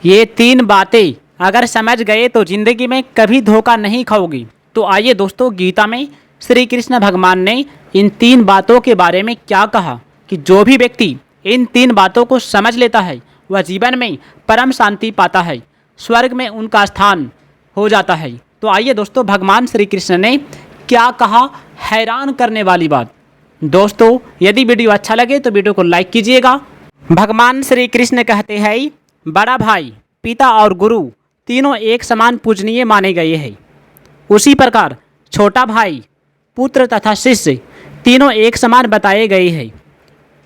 ये 3 बातें अगर समझ गए तो जिंदगी में कभी धोखा नहीं खाओगी। तो आइए दोस्तों, गीता में श्री कृष्ण भगवान ने इन 3 बातों के बारे में क्या कहा कि जो भी व्यक्ति इन 3 बातों को समझ लेता है वह जीवन में परम शांति पाता है, स्वर्ग में उनका स्थान हो जाता है। तो आइए दोस्तों, भगवान श्री कृष्ण ने क्या कहा, हैरान करने वाली बात। दोस्तों, यदि वीडियो अच्छा लगे तो वीडियो को लाइक कीजिएगा। भगवान श्री कृष्ण कहते हैं, बड़ा भाई, पिता और गुरु तीनों एक समान पूजनीय माने गए हैं। उसी प्रकार छोटा भाई, पुत्र तथा शिष्य तीनों एक समान बताए गए हैं।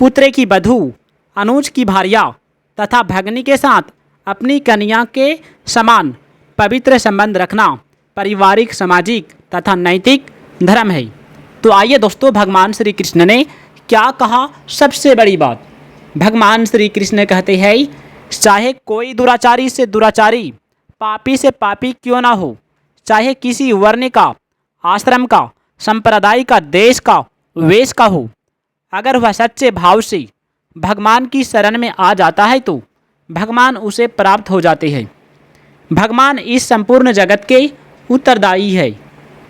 पुत्र की बधू, अनुज की भार्या तथा भगनी के साथ अपनी कन्या के समान पवित्र संबंध रखना पारिवारिक, सामाजिक तथा नैतिक धर्म है। तो आइए दोस्तों, भगवान श्री कृष्ण ने क्या कहा, सबसे बड़ी बात। भगवान श्री कृष्ण कहते हैं, चाहे कोई दुराचारी से दुराचारी, पापी से पापी क्यों ना हो, चाहे किसी वर्ण का, आश्रम का, संप्रदाय का, देश का, वेश का हो, अगर वह सच्चे भाव से भगवान की शरण में आ जाता है तो भगवान उसे प्राप्त हो जाते हैं। भगवान इस संपूर्ण जगत के उत्तरदायी है,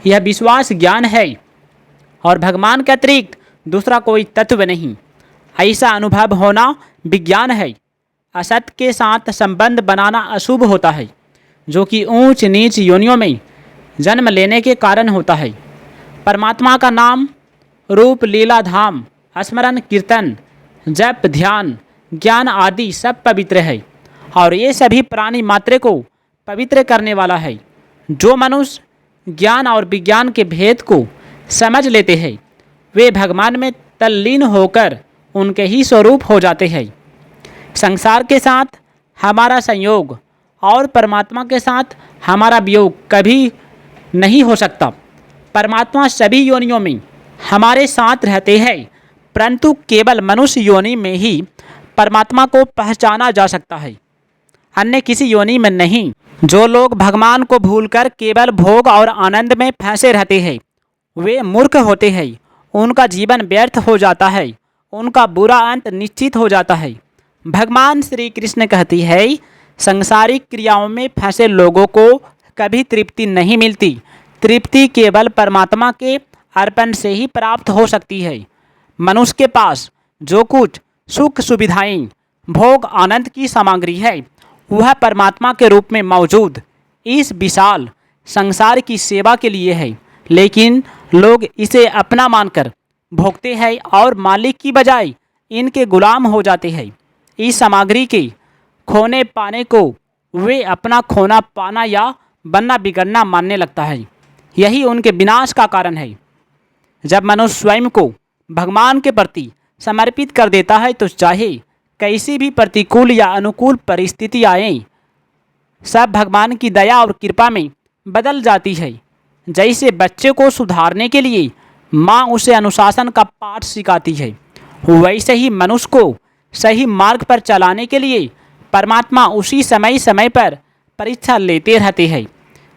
यह विश्वास ज्ञान है और भगवान के अतिरिक्त दूसरा कोई तत्व नहीं। ऐसा अनुभव होना विज्ञान है। असत के साथ संबंध बनाना अशुभ होता है, जो कि ऊंच नीच योनियों में जन्म लेने के कारण होता है। परमात्मा का नाम, रूप, लीला, धाम, स्मरण, कीर्तन, जप, ध्यान, ज्ञान आदि सब पवित्र है और ये सभी प्राणी मात्र को पवित्र करने वाला है। जो मनुष्य ज्ञान और विज्ञान के भेद को समझ लेते हैं वे भगवान में तल्लीन होकर उनके ही स्वरूप हो जाते हैं। संसार के साथ हमारा संयोग और परमात्मा के साथ हमारा वियोग कभी नहीं हो सकता। परमात्मा सभी योनियों में हमारे साथ रहते हैं, परंतु केवल मनुष्य योनि में ही परमात्मा को पहचाना जा सकता है, अन्य किसी योनि में नहीं। जो लोग भगवान को भूलकर केवल भोग और आनंद में फंसे रहते हैं वे मूर्ख होते हैं। उनका जीवन व्यर्थ हो जाता है, उनका बुरा अंत निश्चित हो जाता है। भगवान श्री कृष्ण कहती है, सांसारिक क्रियाओं में फंसे लोगों को कभी तृप्ति नहीं मिलती। तृप्ति केवल परमात्मा के अर्पण से ही प्राप्त हो सकती है। मनुष्य के पास जो कुछ सुख सुविधाएं, भोग, आनंद की सामग्री है वह परमात्मा के रूप में मौजूद इस विशाल संसार की सेवा के लिए है, लेकिन लोग इसे अपना मानकर भोगते हैं और मालिक की बजाय इनके गुलाम हो जाते हैं। इस सामग्री के खोने पाने को वे अपना खोना पाना या बनना बिगड़ना मानने लगता है। यही उनके विनाश का कारण है। जब मनुष्य स्वयं को भगवान के प्रति समर्पित कर देता है तो चाहे कैसी भी प्रतिकूल या अनुकूल परिस्थिति आए, सब भगवान की दया और कृपा में बदल जाती है। जैसे बच्चे को सुधारने के लिए माँ उसे अनुशासन का पाठ सिखाती है, वैसे ही मनुष्य को सही मार्ग पर चलाने के लिए परमात्मा उसी समय समय पर परीक्षा लेते रहते हैं।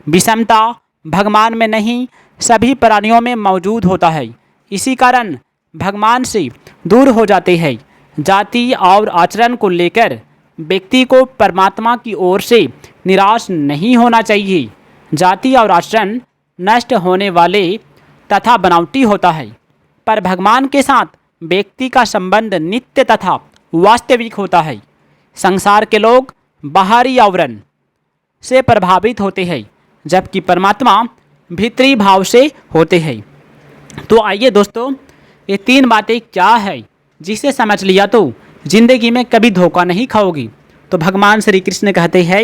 विषमता भगवान में नहीं, सभी प्राणियों में मौजूद होता है। इसी कारण भगवान से दूर हो जाते हैं। जाति और आचरण को लेकर व्यक्ति को परमात्मा की ओर से निराश नहीं होना चाहिए। जाति और आचरण नष्ट होने वाले तथा बनावटी होता है, पर भगवान के साथ व्यक्ति का संबंध नित्य तथा वास्तविक होता है। संसार के लोग बाहरी आवरण से प्रभावित होते हैं, जबकि परमात्मा भीतरी भाव से होते हैं। तो आइए दोस्तों, ये 3 बातें क्या है जिसे समझ लिया तो जिंदगी में कभी धोखा नहीं खाओगी। तो भगवान श्री कृष्ण कहते हैं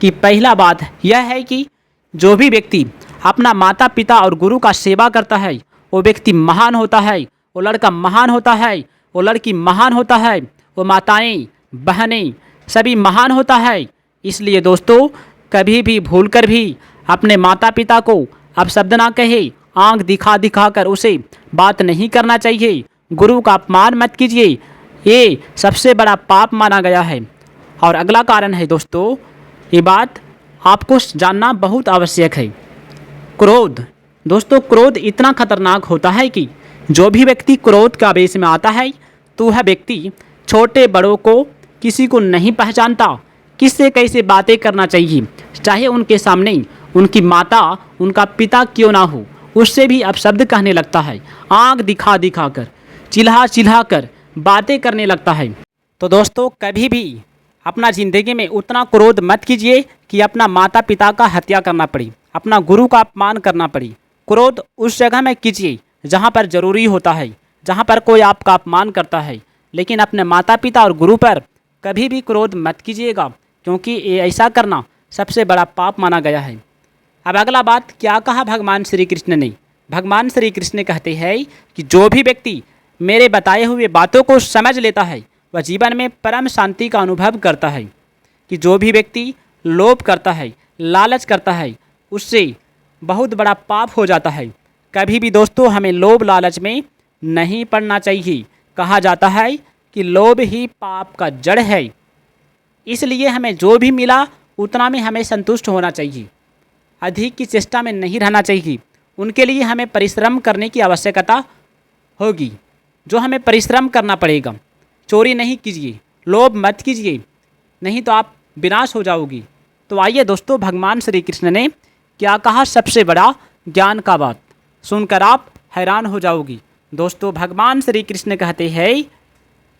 कि पहला बात यह है कि जो भी व्यक्ति अपना माता पिता और गुरु का सेवा करता है वो व्यक्ति महान होता है, वो लड़का महान होता है, वो लड़की महान होता है, वो माताएं बहनें सभी महान होता है। इसलिए दोस्तों, कभी भी भूल कर भी अपने माता पिता को अपशब्द ना कहे, आंख दिखा दिखा कर उसे बात नहीं करना चाहिए। गुरु का अपमान मत कीजिए, ये सबसे बड़ा पाप माना गया है। और अगला कारण है दोस्तों, ये बात आपको जानना बहुत आवश्यक है, क्रोध। दोस्तों, क्रोध इतना खतरनाक होता है कि जो भी व्यक्ति क्रोध के आवेश में आता है तो वह व्यक्ति छोटे बड़ों को किसी को नहीं पहचानता, किससे कैसे बातें करना चाहिए, चाहे उनके सामने उनकी माता उनका पिता क्यों ना हो, उससे भी अपशब्द कहने लगता है। आँख दिखा दिखा कर, चिल्ला चिल्ला कर बातें करने लगता है। तो दोस्तों कभी भी अपना ज़िंदगी में उतना क्रोध मत कीजिए कि अपना माता पिता का हत्या करना पड़े, अपना गुरु का अपमान करना पड़े। क्रोध उस जगह में कीजिए जहाँ पर ज़रूरी होता है, जहाँ पर कोई आपका अपमान करता है, लेकिन अपने माता पिता और गुरु पर कभी भी क्रोध मत कीजिएगा, क्योंकि ये ऐसा करना सबसे बड़ा पाप माना गया है। अब अगला बात क्या कहा भगवान श्री कृष्ण ने। भगवान श्री कृष्ण कहते हैं कि जो भी व्यक्ति मेरे बताए हुए बातों को समझ लेता है वह जीवन में परम शांति का अनुभव करता है। कि जो भी व्यक्ति लोभ करता है, लालच करता है, उससे बहुत बड़ा पाप हो जाता है। कभी भी दोस्तों हमें लोभ लालच में नहीं पड़ना चाहिए। कहा जाता है कि लोभ ही पाप का जड़ है। इसलिए हमें जो भी मिला उतना में हमें संतुष्ट होना चाहिए, अधिक की चेष्टा में नहीं रहना चाहिए। उनके लिए हमें परिश्रम करने की आवश्यकता होगी, जो हमें परिश्रम करना पड़ेगा। चोरी नहीं कीजिए, लोभ मत कीजिए, नहीं तो आप विनाश हो जाओगी। तो आइए दोस्तों भगवान श्री कृष्ण ने क्या कहा सबसे बड़ा ज्ञान का बात, सुनकर आप हैरान हो जाओगी। दोस्तों भगवान श्री कृष्ण कहते हैं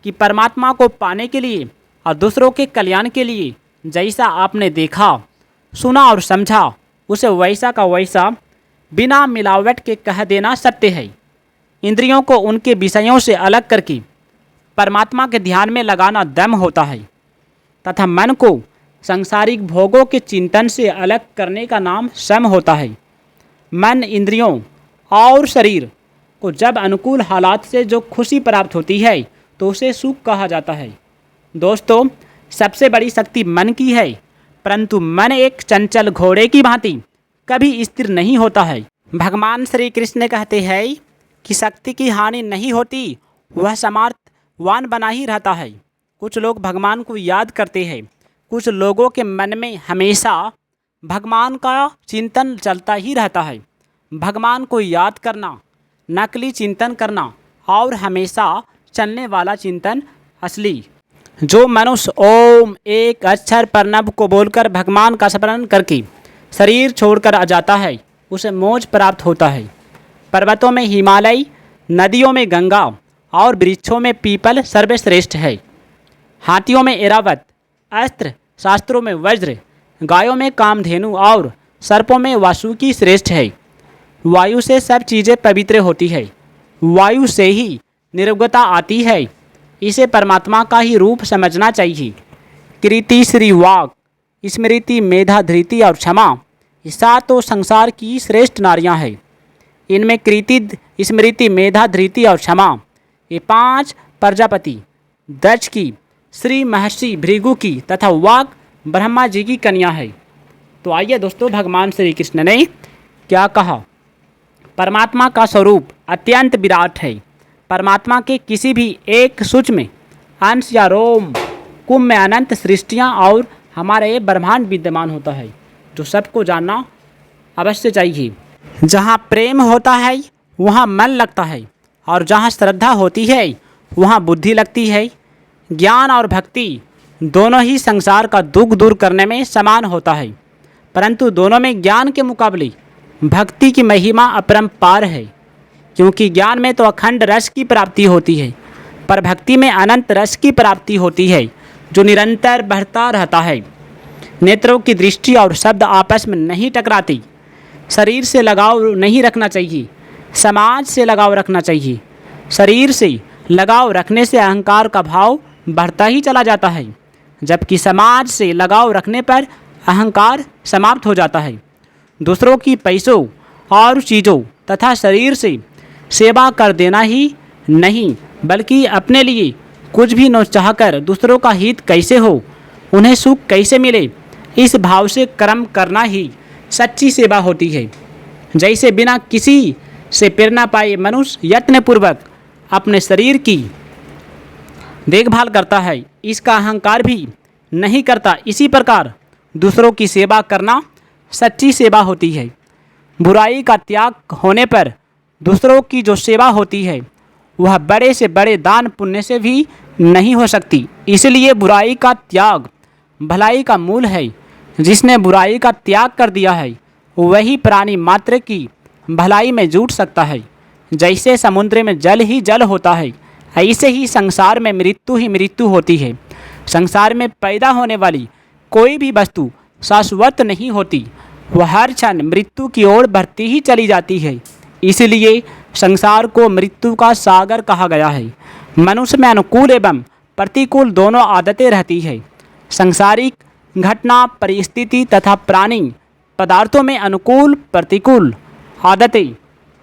कि परमात्मा को पाने के लिए और दूसरों के कल्याण के लिए जैसा आपने देखा, सुना और समझा, उसे वैसा का वैसा बिना मिलावट के कह देना सत्य है। इंद्रियों को उनके विषयों से अलग करके परमात्मा के ध्यान में लगाना दम होता है, तथा मन को सांसारिक भोगों के चिंतन से अलग करने का नाम सम होता है। मन, इंद्रियों और शरीर को जब अनुकूल हालात से जो खुशी प्राप्त होती है तो उसे सुख कहा जाता है। दोस्तों सबसे बड़ी शक्ति मन की है, परंतु मन एक चंचल घोड़े की भांति कभी स्थिर नहीं होता है। भगवान श्री कृष्ण कहते हैं कि शक्ति की हानि नहीं होती, वह सामर्थ्यवान बना ही रहता है। कुछ लोग भगवान को याद करते हैं, कुछ लोगों के मन में हमेशा भगवान का चिंतन चलता ही रहता है। भगवान को याद करना, नकली चिंतन करना और हमेशा चलने वाला चिंतन असली। जो मनुष्य ओम एक अक्षर प्रणव को बोलकर भगवान का स्मरण करके शरीर छोड़कर आ जाता है, उसे मोक्ष प्राप्त होता है। पर्वतों में हिमालय, नदियों में गंगा और वृक्षों में पीपल सर्वश्रेष्ठ है। हाथियों में ऐरावत, अस्त्र शास्त्रों में वज्र, गायों में कामधेनु और सर्पों में वासुकी श्रेष्ठ है। वायु से सब चीज़ें पवित्र होती है, वायु से ही निर्गुणता आती है। इसे परमात्मा का ही रूप समझना चाहिए। कृति, श्री, वाक, स्मृति, मेधा, धृति और क्षमा, ये सातों संसार की श्रेष्ठ नारियां हैं। इनमें कृति, स्मृति, मेधा, धृति और क्षमा ये पांच प्रजापति दक्ष की, श्री महर्षि भृगु की तथा वाक ब्रह्मा जी की कन्या है। तो आइए दोस्तों भगवान श्री कृष्ण ने क्या कहा। परमात्मा का स्वरूप अत्यंत विराट है। परमात्मा के किसी भी एक सूक्ष्म अंश या रोम कुंभ में अनंत सृष्टियाँ और हमारा ये ब्रह्मांड विद्यमान होता है, जो सबको जानना अवश्य चाहिए। जहाँ प्रेम होता है वहाँ मन लगता है, और जहाँ श्रद्धा होती है वहाँ बुद्धि लगती है। ज्ञान और भक्ति दोनों ही संसार का दुख दूर करने में समान होता है, परंतु दोनों में ज्ञान के मुकाबले भक्ति की महिमा अपरंपार है। क्योंकि ज्ञान में तो अखंड रस की प्राप्ति होती है, पर भक्ति में अनंत रस की प्राप्ति होती है, जो निरंतर बढ़ता रहता है। नेत्रों की दृष्टि और शब्द आपस में नहीं टकराती। शरीर से लगाव नहीं रखना चाहिए, समाज से लगाव रखना चाहिए। शरीर से लगाव रखने से अहंकार का भाव बढ़ता ही चला जाता है, जबकि समाज से लगाव रखने पर अहंकार समाप्त हो जाता है। दूसरों की पैसों और चीज़ों तथा शरीर से सेवा कर देना ही नहीं, बल्कि अपने लिए कुछ भी न चाहकर दूसरों का हित कैसे हो, उन्हें सुख कैसे मिले, इस भाव से कर्म करना ही सच्ची सेवा होती है। जैसे बिना किसी से प्रेरणा पाए मनुष्य यत्नपूर्वक अपने शरीर की देखभाल करता है, इसका अहंकार भी नहीं करता, इसी प्रकार दूसरों की सेवा करना सच्ची सेवा होती है। बुराई का त्याग होने पर दूसरों की जो सेवा होती है वह बड़े से बड़े दान पुण्य से भी नहीं हो सकती। इसलिए बुराई का त्याग भलाई का मूल है। जिसने बुराई का त्याग कर दिया है वही प्राणी मात्र की भलाई में जुट सकता है। जैसे समुद्र में जल ही जल होता है, ऐसे ही संसार में मृत्यु ही मृत्यु होती है। संसार में पैदा होने वाली कोई भी वस्तु शाश्वत नहीं होती, वह हर क्षण मृत्यु की ओर बढ़ती ही चली जाती है। इसलिए संसार को मृत्यु का सागर कहा गया है। मनुष्य में अनुकूल एवं प्रतिकूल दोनों आदतें रहती है। सांसारिक घटना, परिस्थिति तथा प्राणी पदार्थों में अनुकूल प्रतिकूल आदतें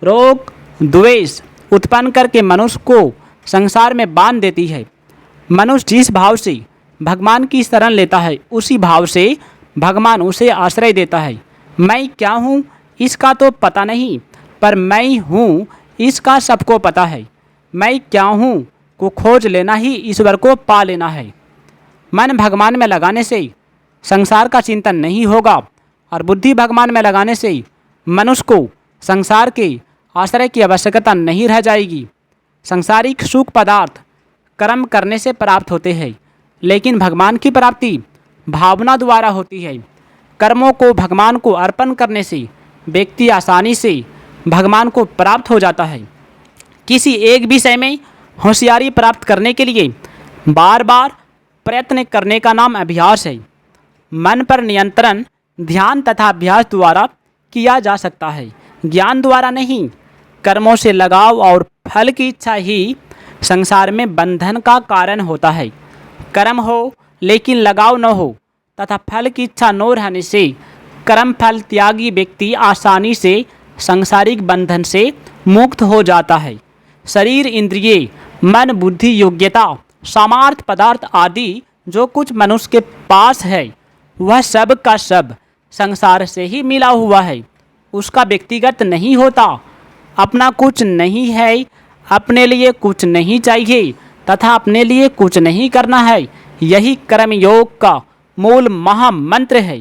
रोग द्वेष उत्पन्न करके मनुष्य को संसार में बांध देती है। मनुष्य जिस भाव से भगवान की शरण लेता है उसी भाव से भगवान उसे आश्रय देता है। मैं क्या हूँ इसका तो पता नहीं, पर मैं हूँ इसका सबको पता है। मैं क्या हूँ को खोज लेना ही ईश्वर को पा लेना है। मन भगवान में लगाने से संसार का चिंतन नहीं होगा और बुद्धि भगवान में लगाने से मनुष्य को संसार के आश्रय की आवश्यकता नहीं रह जाएगी। संसारिक सुख पदार्थ कर्म करने से प्राप्त होते हैं, लेकिन भगवान की प्राप्ति भावना द्वारा होती है। कर्मों को भगवान को अर्पण करने से व्यक्ति आसानी से भगवान को प्राप्त हो जाता है। किसी एक विषय में होशियारी प्राप्त करने के लिए बार बार प्रयत्न करने का नाम अभ्यास है। मन पर नियंत्रण ध्यान तथा अभ्यास द्वारा किया जा सकता है, ज्ञान द्वारा नहीं। कर्मों से लगाव और फल की इच्छा ही संसार में बंधन का कारण होता है। कर्म हो लेकिन लगाव न हो तथा फल की इच्छा न रहने से कर्म फल त्यागी व्यक्ति आसानी से सांसारिक बंधन से मुक्त हो जाता है। शरीर, इंद्रिय, मन, बुद्धि, योग्यता, सामर्थ्य, पदार्थ आदि जो कुछ मनुष्य के पास है वह सब का सब संसार से ही मिला हुआ है, उसका व्यक्तिगत नहीं होता। अपना कुछ नहीं है, अपने लिए कुछ नहीं चाहिए तथा अपने लिए कुछ नहीं करना है। यही कर्म योग का मूल महामंत्र है।